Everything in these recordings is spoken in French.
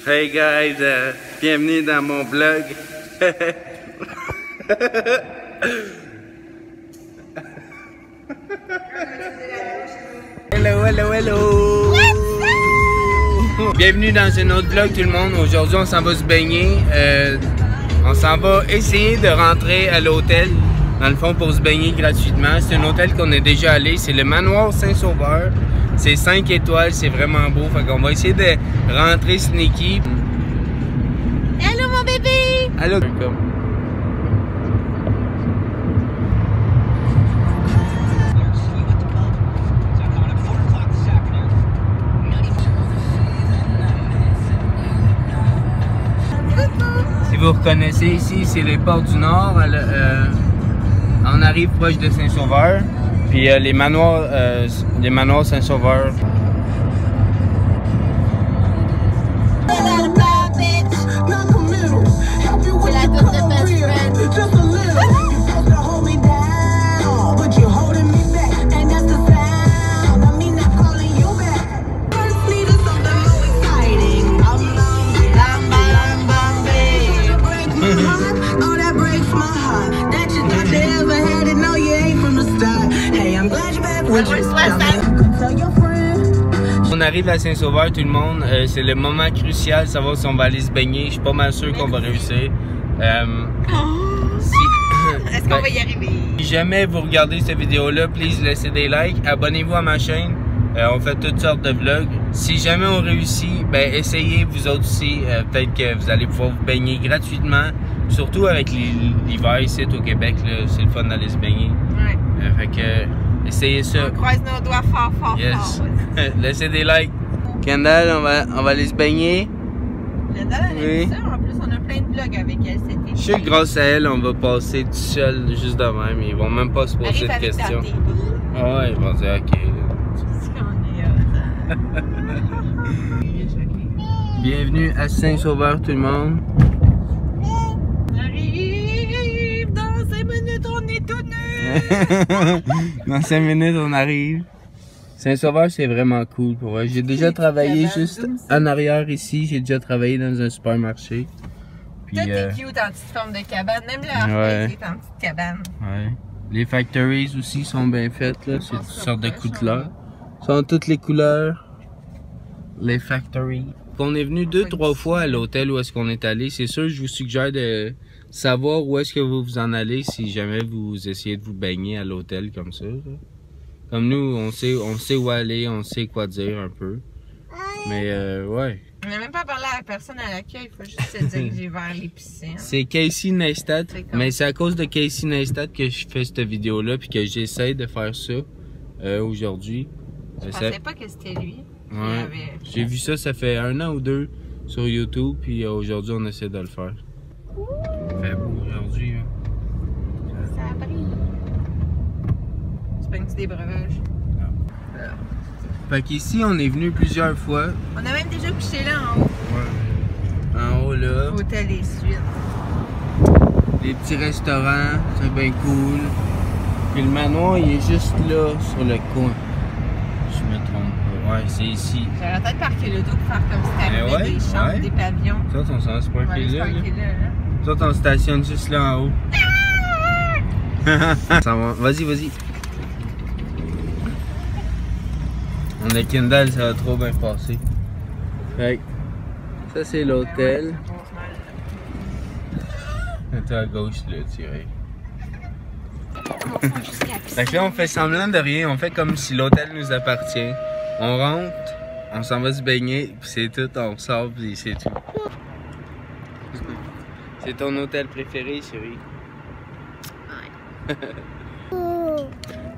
Hey guys, bienvenue dans mon vlog. Hello, hello, hello. Bienvenue dans un autre vlog tout le monde. Aujourd'hui on s'en va se baigner. On s'en va essayer de rentrer à l'hôtel, dans le fond pour se baigner gratuitement. C'est un hôtel qu'on est déjà allé, c'est le Manoir Saint-Sauveur. C'est 5 étoiles, c'est vraiment beau. Fait qu'on va essayer de rentrer sneaky. Allô mon bébé! Allô! Si vous reconnaissez ici, c'est les portes du Nord. On arrive proche de Saint-Sauveur. Puis les manoirs Saint-Sauveur. On arrive à Saint-Sauveur tout le monde, c'est le moment crucial de savoir si on va aller se baigner. Je suis pas mal sûr qu'on va réussir. Est-ce qu'on va y arriver? Si jamais vous regardez cette vidéo-là, please laissez des likes, abonnez-vous à ma chaîne. On fait toutes sortes de vlogs. Si jamais on réussit, ben essayez vous autres aussi. Peut-être que vous allez pouvoir vous baigner gratuitement. Surtout avec l'hiver ici au Québec, c'est le fun d'aller se baigner. Ouais. Fait que essayez ça. On croise nos doigts fort, fort, yes. fort. Laissez des likes. Kendall, on va aller se baigner. Kendall, elle Oui. aime ça. En plus, on a plein de vlogs avec elle cet été. Je sais que grâce à elle, on va passer tout seul, juste de même. Ils vont même pas se poser de questions. Ah ouais, ils vont dire ok. Bienvenue à Saint-Sauveur tout le monde. On arrive! Dans 5 minutes, on est tout nus! Dans 5 minutes, on arrive. Saint-Sauveur, c'est vraiment cool pour moi. J'ai déjà travaillé juste en arrière ici. J'ai déjà travaillé dans un supermarché. Puis, Tout est cute en petite forme de cabane. Même le Harvey est en petite cabane. Ouais. Les factories aussi sont bien faites. Là. C'est toutes sortes de couleurs. Sont toutes les couleurs. Les factories. On est venu 2-3 fois à l'hôtel où est-ce qu'on est allé. C'est sûr, je vous suggère de savoir où est-ce que vous vous en allez si jamais vous essayez de vous baigner à l'hôtel comme ça. Comme nous, on sait où aller, on sait quoi dire un peu. Mais ouais. On n'a même pas parlé à la personne à l'accueil, il faut juste se diriger vers les piscines. C'est Casey Neistat, mais c'est à cause de Casey Neistat que je fais cette vidéo-là puis que j'essaie de faire ça aujourd'hui. Je pensais pas que c'était lui. Ouais. J'ai vu ça fait 1 an ou 2 sur YouTube, puis aujourd'hui on essaie de le faire. Il fait beau aujourd'hui. Hein. Ça brille. Tu pognes-tu des breuvages? Non. Fait qu'ici on est venu plusieurs fois. On a même déjà couché là en haut. Ouais. En haut là. Hôtel et suites. Les petits restaurants, c'est bien cool. Puis le manoir il est juste là sur le coin. Je me trompe pas. Ouais, c'est ici. J'aurais peut-être parqué l'auto pour faire comme si t'avais des chambres, des pavillons. Ça, on s'en se parquer là. Ça, on stationne juste là en haut. Ça va. Vas-y, vas-y. On a Kendall, ça va trop bien passer. Fait ça, c'est l'hôtel. C'est à gauche, là, tiré. Fait que là, on fait semblant de rien. On fait comme si l'hôtel nous appartient. On rentre, on s'en va se baigner, puis c'est tout, on sort, puis c'est tout. C'est ton hôtel préféré, chérie? Ouais.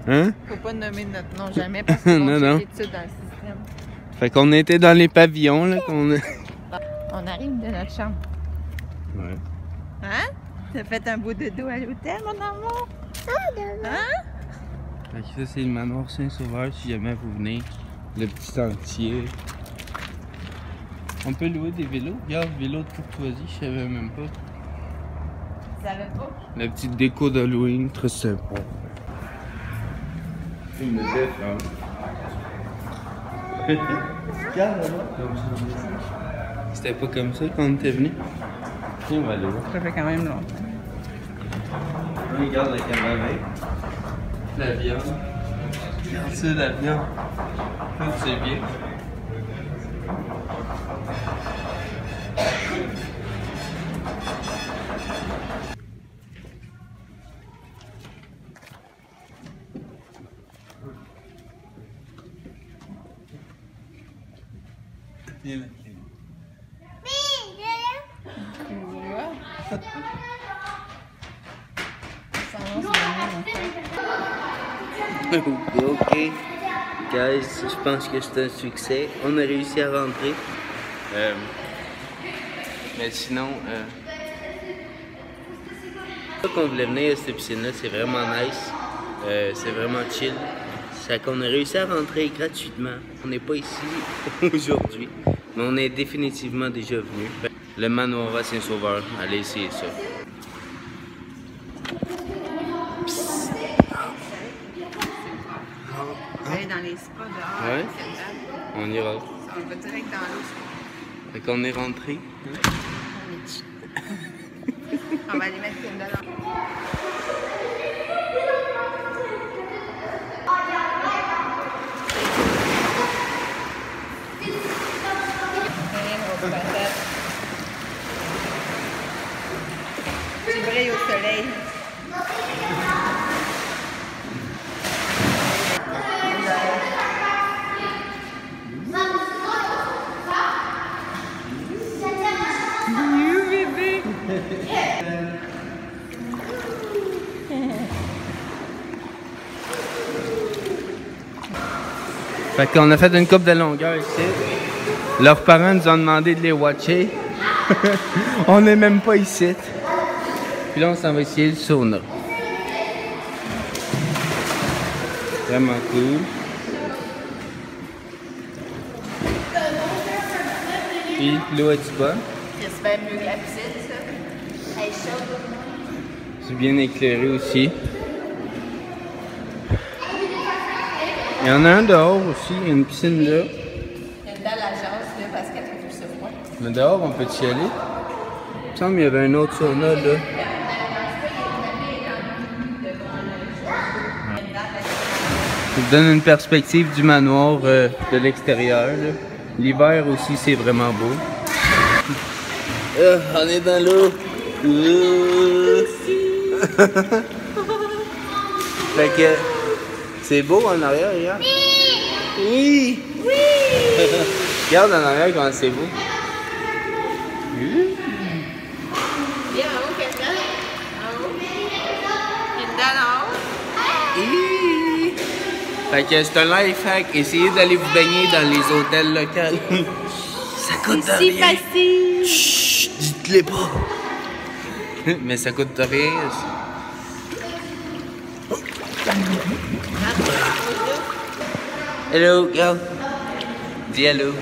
Hein? Faut pas nommer notre nom jamais parce qu'on va checker tout dans le système. Fait qu'on était dans les pavillons, là, qu'on a... On arrive de notre chambre. Ouais. Hein? T'as fait un beau dodo à l'hôtel, mon amour? Hein? Fait que ça, c'est le manoir Saint-Sauveur, si jamais vous venez. Le petit sentier. On peut louer des vélos. Regarde, vélo de courtoisie, je savais même pas. Tu savais pas? La petite déco d'Halloween, très sympa. Une tête, hein. Regarde là-bas. C'était pas comme ça quand on était venu. Tiens, on va aller voir. Ça fait quand même longtemps. On regarde la caméra. La viande. Regarde ça, la viande. C'est bien. Ok, guys, je pense que c'est un succès. On a réussi à rentrer. Mais sinon, qu'on voulait venir à cette piscine-là, c'est vraiment nice. C'est vraiment chill. C'est qu'on a réussi à rentrer gratuitement. On n'est pas ici aujourd'hui, mais on est définitivement déjà venu. Le manoir à Saint-Sauveur, allez essayer ça. Aller dans les spas dehors. Ouais. On ira. On va direct dans l'eau. Fait qu'on est rentré. On va aller mettre Kendall en... Tu brilles au soleil. Fait qu'on a fait une coupe de longueur ici. Leurs parents nous ont demandé de les watcher. On n'est même pas ici. Puis là, on s'en va essayer le sauna. Vraiment cool. Puis l'eau est-tu bonne? J'espère mieux que la piscine, ça. Elle est chaude. C'est bien éclairé aussi. Il y en a un dehors aussi, il y a une piscine là. Il y a une dalle à jase là parce qu'elle fait tout ça froid. Mais dehors, on peut y aller. Il me semble qu'il y avait un autre sauna là. Ça vous donne une perspective du manoir de l'extérieur. L'hiver aussi, c'est vraiment beau. On est dans l'eau. Fait que c'est beau en arrière, regarde. Oui! Oui! Regarde en arrière comment c'est beau. Viens en haut, Kendall. En haut. Kendall en haut. Oui! Fait que c'est un life hack. Essayez d'aller vous baigner dans les hôtels locaux. Ça coûte C'est rien. si facile. Chut, dites-les pas. Mais ça coûte rien. Hello, regarde. Dis hello. Allô.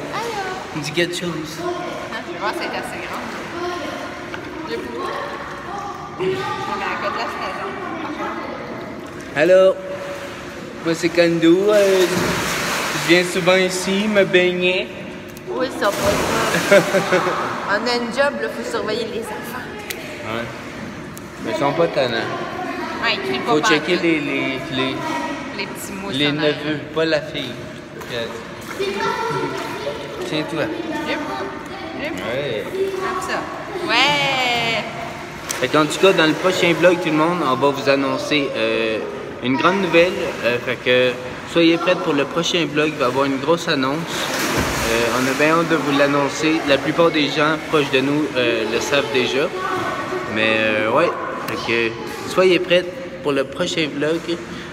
Dis quelque chose. Je vais voir si c'est assez grand. Le coup. On est à côté de la station. Hello. Moi c'est Kandou. Je viens souvent ici me baigner. Oui, ça va pas. On a une job, il faut surveiller les enfants. Ouais. Mais ils sont pas tannants. Ouais, il crie pas Faut par checker tout. les petits mots. les neveux, pas la fille. Tiens-toi. Ouais. Comme ça. Ouais. Fait qu'en tout cas, dans le prochain vlog, tout le monde, on va vous annoncer une grande nouvelle. Fait que soyez prêts pour le prochain vlog. Il va y avoir une grosse annonce. On a bien hâte de vous l'annoncer. La plupart des gens proches de nous le savent déjà. Mais ouais, fait que soyez prêts pour le prochain vlog.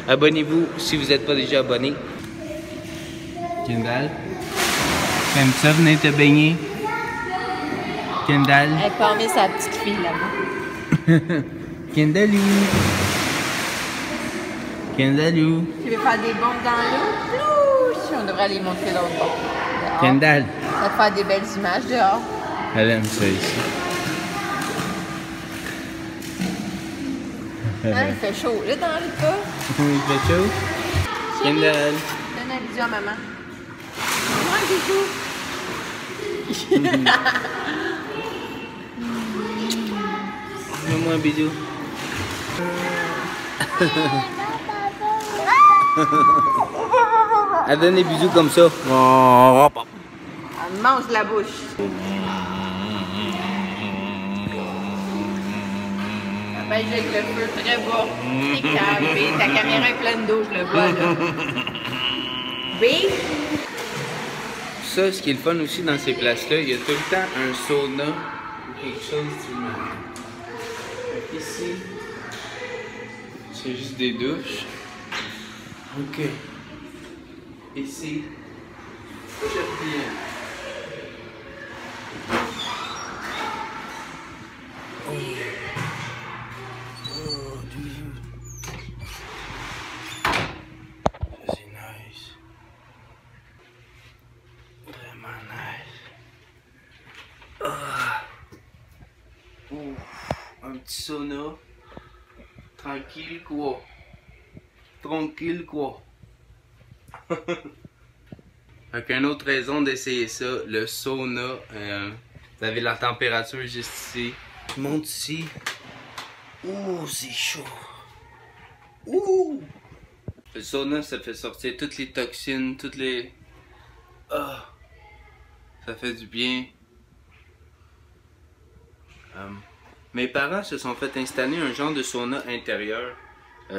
Abonnez-vous si vous n'êtes pas déjà abonné. Kendall, t'aimes ça venir te baigner? Kendall. Elle peut emmener sa petite fille là-bas. Kendallou. Kendallou. Tu veux faire des bombes dans l'eau? Plouch! On devrait aller montrer l'autre bord. Dehors. Kendall. Ça te fait des belles images dehors. Elle aime ça ici. Hein, il fait chaud là dans le pas. Il fait chaud. Kendall. Donne un bisou à maman. Moi, bisou. Fais-moi un bisou. Elle donne des bisous comme ça. Elle mange la bouche. Elle pêche avec le feu très bas. T'es calme. Ta caméra est pleine d'eau, je le vois là. B. Ça, ce qui est le fun aussi dans ces places-là, il y a tout le temps un sauna ou quelque chose d'humain. Ici, c'est juste des douches. Ok. Ici, jardin. Oh, dude. C'est nice. Vraiment nice. Un petit sauna. Tranquille quoi. Tranquille quoi. Fait qu'une autre raison d'essayer ça, le sauna. Vous avez la température juste ici. Je monte ici. Ouh, c'est chaud. Ouh. Le sauna, ça fait sortir toutes les toxines, toutes les... Ah. Ça fait du bien. Mes parents se sont fait installer un genre de sauna intérieur.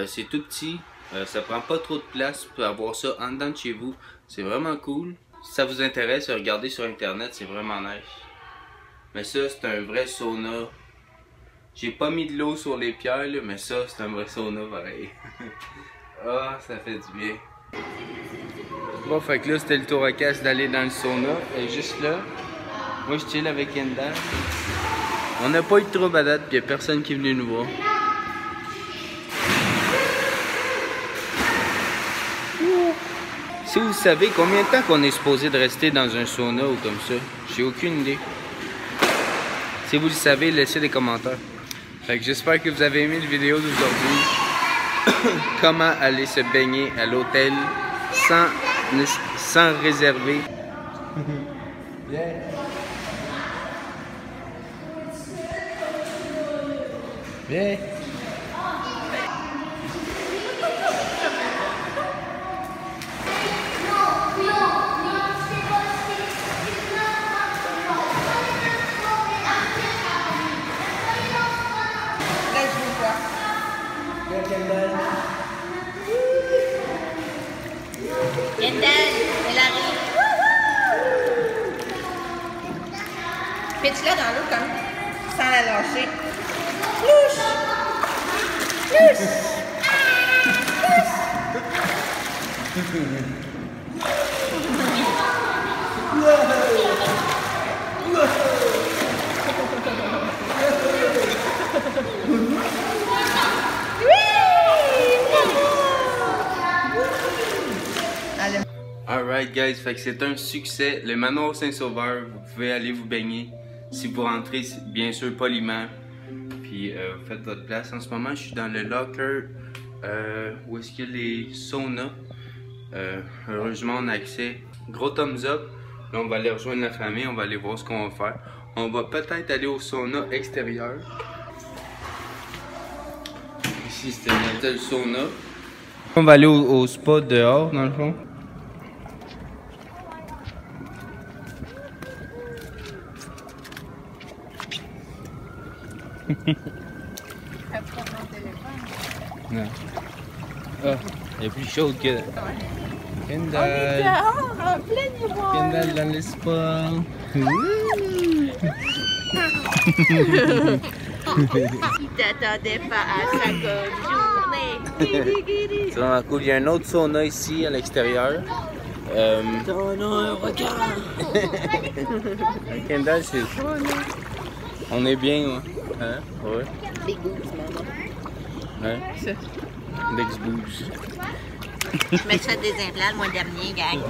C'est tout petit. Ça prend pas trop de place pour avoir ça en dedans de chez vous. C'est vraiment cool. Si ça vous intéresse, regardez sur internet, c'est vraiment nice. Mais ça, c'est un vrai sauna. J'ai pas mis de l'eau sur les pierres, là, mais ça, c'est un vrai sauna pareil. Ah, ça fait du bien. Bon, fait que là, c'était le tour à casse d'aller dans le sauna. Et juste là, moi, je chill avec Kendall. On n'a pas eu de trouble à date, puis il n'y a personne qui est venu nous voir. Si vous savez combien de temps qu'on est supposé de rester dans un sauna ou comme ça, j'ai aucune idée. Si vous le savez, laissez des commentaires. Fait que j'espère que vous avez aimé la vidéo d'aujourd'hui. Comment aller se baigner à l'hôtel sans réserver. Yeah. Yeah. Kendall, elle arrive. Pitch-la dans l'eau comme sans la lâcher. Louche! Louche! Alright guys, fait que c'est un succès. Le manoir Saint-Sauveur, vous pouvez aller vous baigner. Si vous rentrez, bien sûr, poliment. Puis vous faites votre place. En ce moment, je suis dans le locker où est-ce qu'il y a les saunas. Heureusement, on a accès. Gros thumbs up. Là, on va aller rejoindre la famille. On va aller voir ce qu'on va faire. On va peut-être aller au sauna extérieur. Ici, c'était le sauna. On va aller au spa dehors, dans le fond. Non. Ah, elle est plus chaude que... Kendall. En plein miroir. Kendall dans le spa. Il t'attendait pas à sa bonne journée. C'est vraiment cool. Il y a un autre sauna ici à l'extérieur. Kendall, c'est... On est bien, ouais. Hein? Ouais. Big boobs, maman. Hein? Ça. Big boobs. Je me suis fait des implants le mois dernier, gang.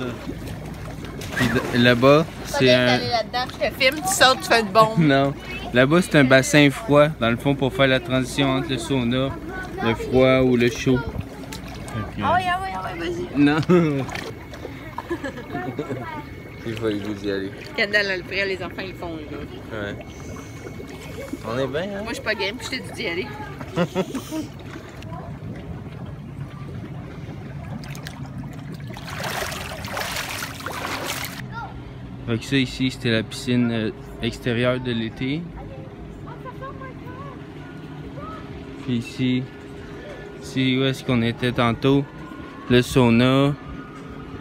Puis là-bas, c'est un... là-dedans, je te filme, tu sautes, tu fais une bombe. Non. Là-bas, c'est un bassin froid, dans le fond, pour faire la transition entre le sauna, le froid ou le chaud. Ah oui, vas-y. Non. Il faut vous y aller. Kendall a le prêt, les enfants ils font là. Ouais. On est bien, hein? Moi je suis pas game, puis je t'ai dit d'y aller. Fait que ça ici, c'était la piscine extérieure de l'été. Puis ici, c'est où est-ce qu'on était tantôt. Le sauna,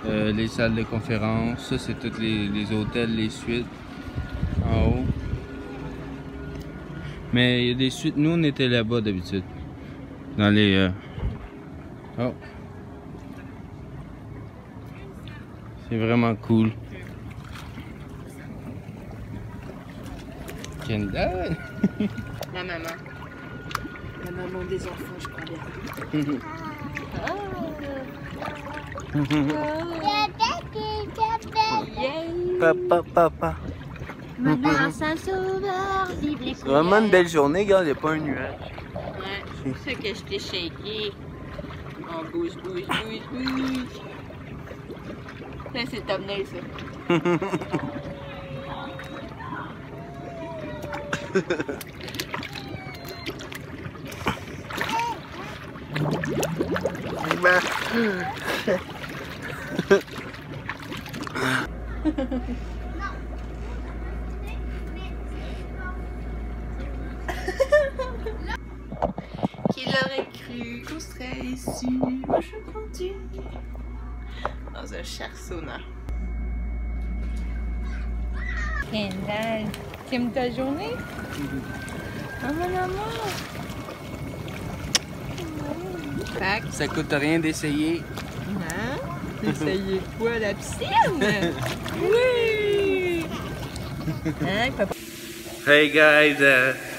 les salles de conférence. Ça, c'est tous les hôtels, les suites en haut. Mais il y a des suites. Nous, on était là-bas d'habitude. Dans les... Oh! C'est vraiment cool. Kendall! La maman. La maman des enfants, je crois bien. Papa, papa. Maman Saint-Sauveur, vive les C'est vraiment une belle journée, regarde, il n'y a pas un nuage. Ouais, c'est pour ça que je t'ai shaké. On bouge, bouge, bouge, bouge. Ça, c'est le thumbnail, ça. Qui l'aurait cru qu'on serait ici aujourd'hui dans un cher sauna. Kendall, t'aimes ta journée? Oh mon amour! Ça coûte rien d'essayer. Hein? Essayez quoi, la piscine? Oui! Hein, papa? Hey guys,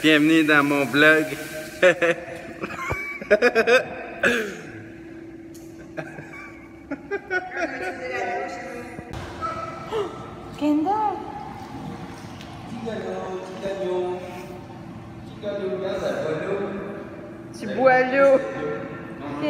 bienvenue dans mon vlog. Kendall! Tu bois l'eau. En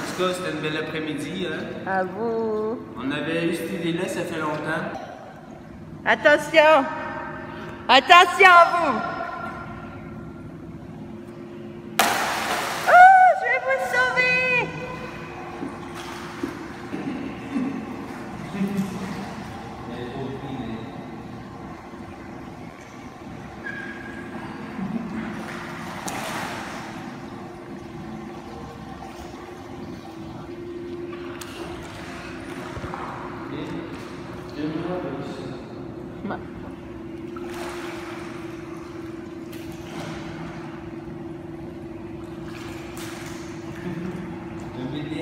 tout cas, c'était une belle après-midi. Hein? À vous. On avait eu cette idée-là, ça fait longtemps. Attention! Attention à vous! Oh, je vais vous sauver!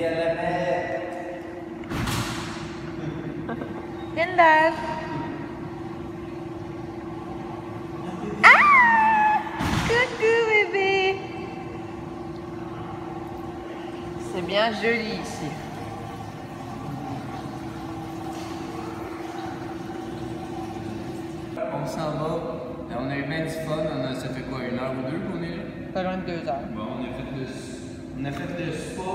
à la mer. Kendall. Ah! Coucou bébé. C'est bien joli ici. On s'en va. On a eu bien du fun. Ça fait quoi, 1 heure ou 2 qu'on est là? Pas loin de 2 heures. Bon, on a fait le spa.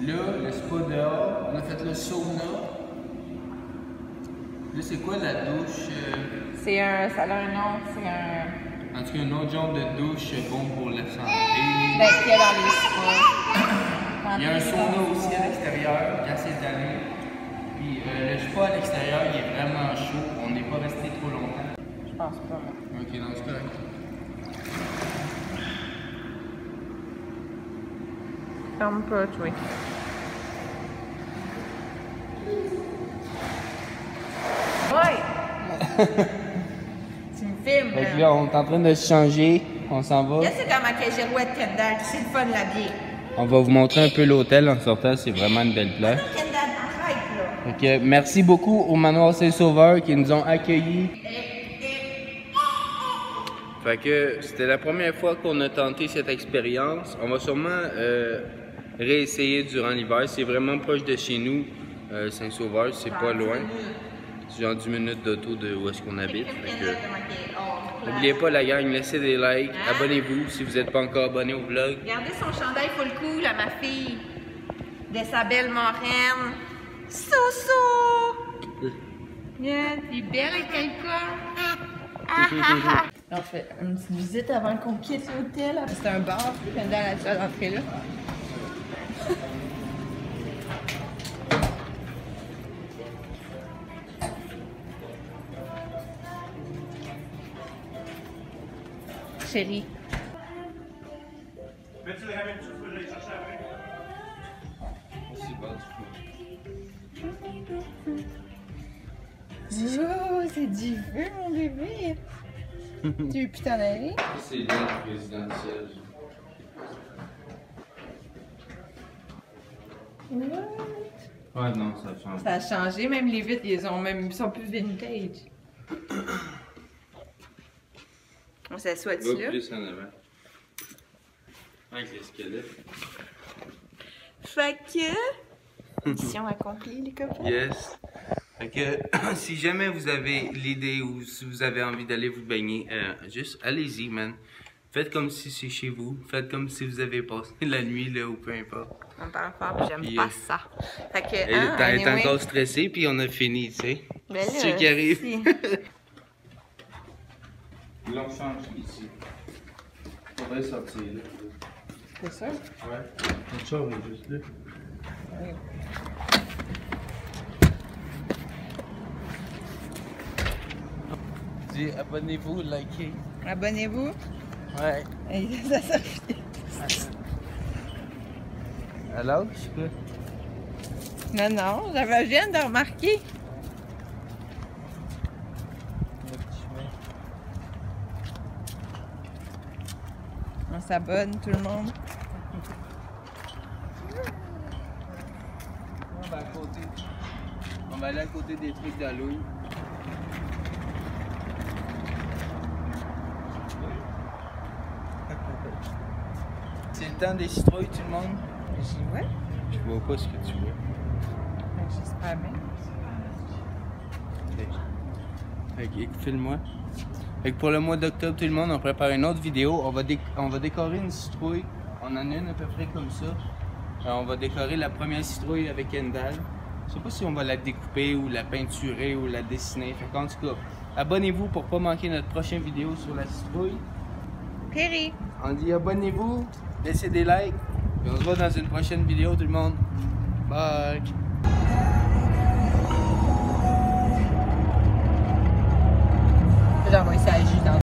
Là, le spa dehors. On a fait le sauna. Là, c'est quoi la douche? C'est un. Ça a un nom, c'est un. En tout cas, un autre genre de douche bon pour la santé. Ben, qu'il y a dans les spas. Il y a un sauna aussi à l'extérieur, quand c'est allé. Puis le spa à l'extérieur, il est vraiment chaud. On n'est pas resté trop longtemps. Je pense pas, moi. Ok, donc c'est correct. Ferme pas, oui. Ouais! Tu me filmes, Fait que là. là, on est en train de se changer. On s'en va. Là, c'est comme à quelle girouette, Kendall. C'est le fun, la bière. On va vous montrer un peu l'hôtel en sortant. C'est vraiment une belle place. Kendall, arrête, là. Fait que merci beaucoup au Manoir Saint-Sauveur qui nous ont accueillis. Fait que c'était la première fois qu'on a tenté cette expérience. On va sûrement réessayer durant l'hiver. C'est vraiment proche de chez nous. Saint-Sauveur, c'est pas loin. genre 10 minutes d'auto de où est-ce qu'on habite. N'oubliez pas la gang, laissez des likes, abonnez-vous si vous n'êtes pas encore abonné au vlog. Regardez son chandail full cool à ma fille. De sa belle marraine. Soso! Yeah, t'es belle avec quelqu'un. On fait une petite visite avant qu'on quitte l'hôtel. C'est un bar, dans la salle d'entrée là. Chérie. Oh, c'est du feu, mon bébé. Tu veux plus t'en aller? C'est l'île présidentielle. What? Ouais, non, ça change. Ça a changé, même les vitres, ils sont plus vintage. On s'assoit-tu là? Plus en avant. Avec les squelettes. Fait que... Mission accomplie, les copains. Yes. Fait que si jamais vous avez l'idée ou si vous avez envie d'aller vous baigner, juste allez-y, man. Faites comme si c'est chez vous. Faites comme si vous avez passé la nuit là ou peu importe. On parle fort, puis j'aime pas ça. Fait que, elle est encore stressée, puis on a fini, tu sais. C'est ce qui arrive. Ils l'ont changé ici. Faudrait sortir là. C'est sûr? Ouais. Notre char est juste là. Oui. Dis abonnez-vous, likez. Abonnez-vous. Ouais. Et ça s'affiche. Alors, je sais pas. Non, je viens de remarquer. On s'abonne, tout le monde. On va à côté. On va aller à côté des trucs d'Halloween. C'est le temps des citrouilles, tout le monde. J'y vois. Je vois pas ce que tu vois. J'espère bien. Fait que, file-moi. Fait que pour le mois d'octobre, tout le monde, on prépare une autre vidéo. On va décorer une citrouille. On en a une à peu près comme ça. On va décorer la première citrouille avec Kendall. Je sais pas si on va la découper ou la peinturer ou la dessiner. Fait qu'en tout cas, abonnez-vous pour pas manquer notre prochaine vidéo sur la citrouille. Péri. On dit abonnez-vous, laissez des likes. Et on se voit dans une prochaine vidéo tout le monde. Bye! Genre, moi, il s'agit dans